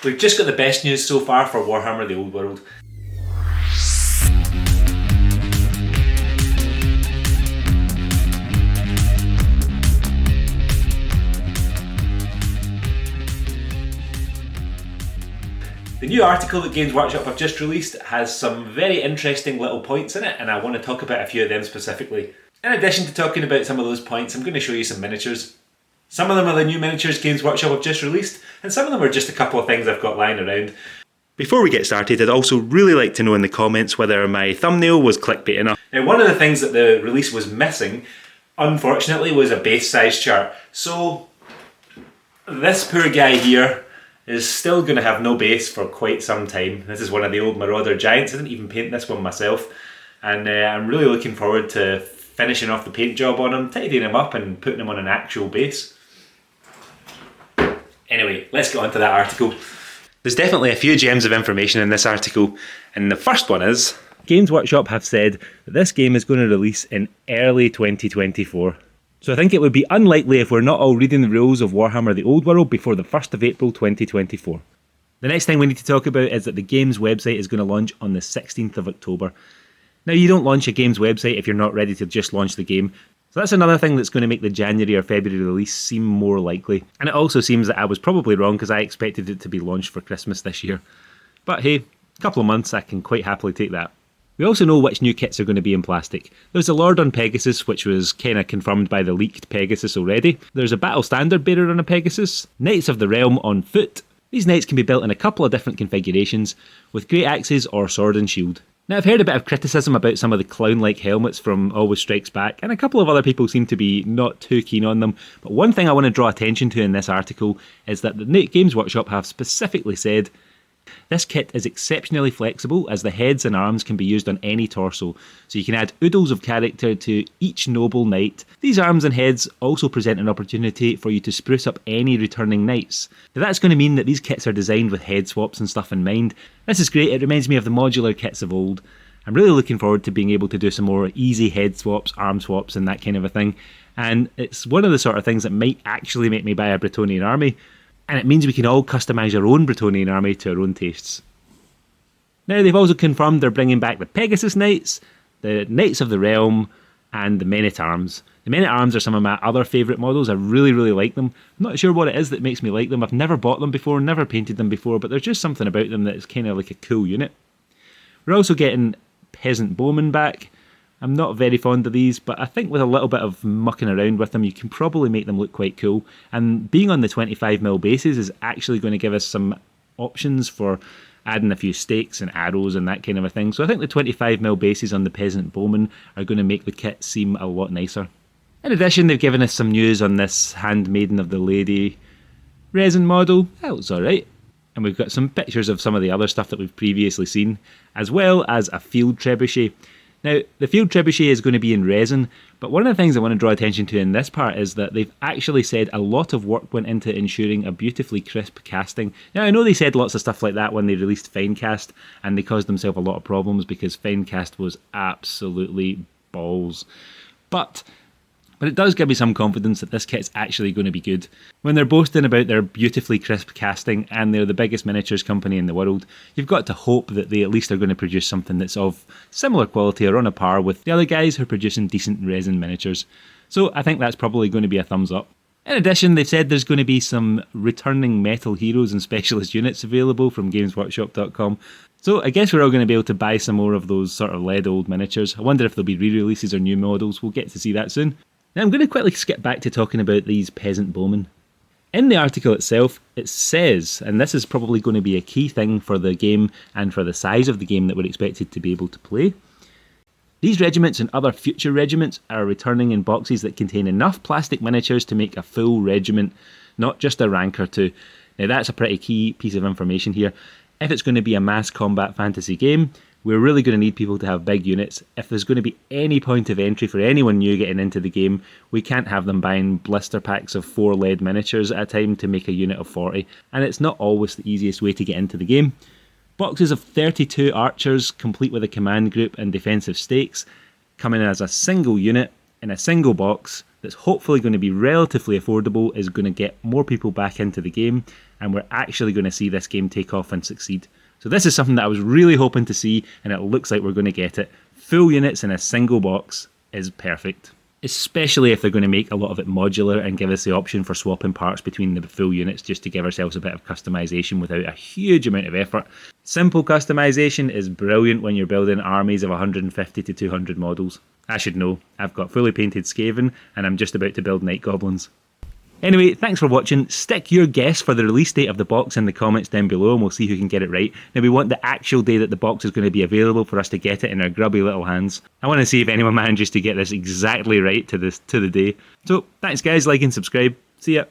We've just got the best news so far for Warhammer The Old World. The new article that Games Workshop have just released has some very interesting little points in it, and I want to talk about a few of them specifically. In addition to talking about some of those points, I'm going to show you some miniatures. Some of them are the new miniatures Games Workshop have just released, and some of them are just a couple of things I've got lying around. Before we get started, I'd also really like to know in the comments whether my thumbnail was clickbait enough. Now, one of the things that the release was missing, unfortunately, was a base size chart. So, this poor guy here is still going to have no base for quite some time. This is one of the old Marauder Giants. I didn't even paint this one myself, and I'm really looking forward to finishing off the paint job on him, tidying him up and putting him on an actual base. Anyway, let's get on to that article. There's definitely a few gems of information in this article, and the first one is Games Workshop have said that this game is going to release in early 2024. So I think it would be unlikely if we're not all reading the rules of Warhammer The Old World before the 1st of April 2024. The next thing we need to talk about is that the game's website is going to launch on the 16th of October. Now, you don't launch a game's website if you're not ready to just launch the game, so that's another thing that's going to make the January or February release seem more likely. And it also seems that I was probably wrong because I expected it to be launched for Christmas this year. But hey, a couple of months, I can quite happily take that. We also know which new kits are going to be in plastic. There's a Lord on Pegasus, which was kind of confirmed by the leaked Pegasus already. There's a Battle Standard Bearer on a Pegasus. Knights of the Realm on foot. These knights can be built in a couple of different configurations, with great axes or sword and shield. Now, I've heard a bit of criticism about some of the clown-like helmets from Always Strikes Back, and a couple of other people seem to be not too keen on them. But one thing I want to draw attention to in this article is that the Games Workshop have specifically said, this kit is exceptionally flexible as the heads and arms can be used on any torso, so you can add oodles of character to each noble knight. These arms and heads also present an opportunity for you to spruce up any returning knights. Now, that's going to mean that these kits are designed with head swaps and stuff in mind. This is great, it reminds me of the modular kits of old. I'm really looking forward to being able to do some more easy head swaps, arm swaps and that kind of a thing, and it's one of the sort of things that might actually make me buy a Bretonian army. And it means we can all customise our own Bretonian army to our own tastes. Now, they've also confirmed they're bringing back the Pegasus Knights, the Knights of the Realm, and the Men-at-Arms. The Men-at-Arms are some of my other favourite models. I really, really like them. I'm not sure what it is that makes me like them. I've never bought them before, never painted them before, but there's just something about them that's kind of like a cool unit. We're also getting Peasant Bowmen back. I'm not very fond of these, but I think with a little bit of mucking around with them, you can probably make them look quite cool. And being on the 25mm bases is actually going to give us some options for adding a few stakes and arrows and that kind of a thing. So I think the 25mm bases on the Peasant Bowmen are going to make the kit seem a lot nicer. In addition, they've given us some news on this Handmaiden of the Lady resin model. That looks alright. And we've got some pictures of some of the other stuff that we've previously seen, as well as a field trebuchet. Now, the field trebuchet is going to be in resin, but one of the things I want to draw attention to in this part is that they've actually said a lot of work went into ensuring a beautifully crisp casting. Now, I know they said lots of stuff like that when they released Finecast, and they caused themselves a lot of problems because Finecast was absolutely balls. But it does give me some confidence that this kit's actually going to be good. When they're boasting about their beautifully crisp casting and they're the biggest miniatures company in the world, you've got to hope that they at least are going to produce something that's of similar quality or on a par with the other guys who are producing decent resin miniatures. So I think that's probably going to be a thumbs up. In addition, they've said there's going to be some returning metal heroes and specialist units available from gamesworkshop.com. So I guess we're all going to be able to buy some more of those sort of lead old miniatures. I wonder if there'll be re-releases or new models. We'll get to see that soon. Now I'm going to quickly skip back to talking about these Peasant Bowmen. In the article itself, it says, and this is probably going to be a key thing for the game and for the size of the game that we're expected to be able to play, these regiments and other future regiments are returning in boxes that contain enough plastic miniatures to make a full regiment, not just a rank or two. Now that's a pretty key piece of information here. If it's going to be a mass combat fantasy game, we're really going to need people to have big units. If there's going to be any point of entry for anyone new getting into the game, we can't have them buying blister packs of 4 lead miniatures at a time to make a unit of 40, and it's not always the easiest way to get into the game. Boxes of 32 archers, complete with a command group and defensive stakes, come in as a single unit in a single box that's hopefully going to be relatively affordable, is going to get more people back into the game, and we're actually going to see this game take off and succeed. So this is something that I was really hoping to see, and it looks like we're going to get it. Full units in a single box is perfect. Especially if they're going to make a lot of it modular and give us the option for swapping parts between the full units just to give ourselves a bit of customization without a huge amount of effort. Simple customization is brilliant when you're building armies of 150 to 200 models. I should know, I've got fully painted Skaven and I'm just about to build Night Goblins. Anyway, thanks for watching. Stick your guess for the release date of the box in the comments down below and we'll see who can get it right. Now we want the actual day that the box is going to be available for us to get it in our grubby little hands. I want to see if anyone manages to get this exactly right to the day. So thanks guys, like and subscribe. See ya.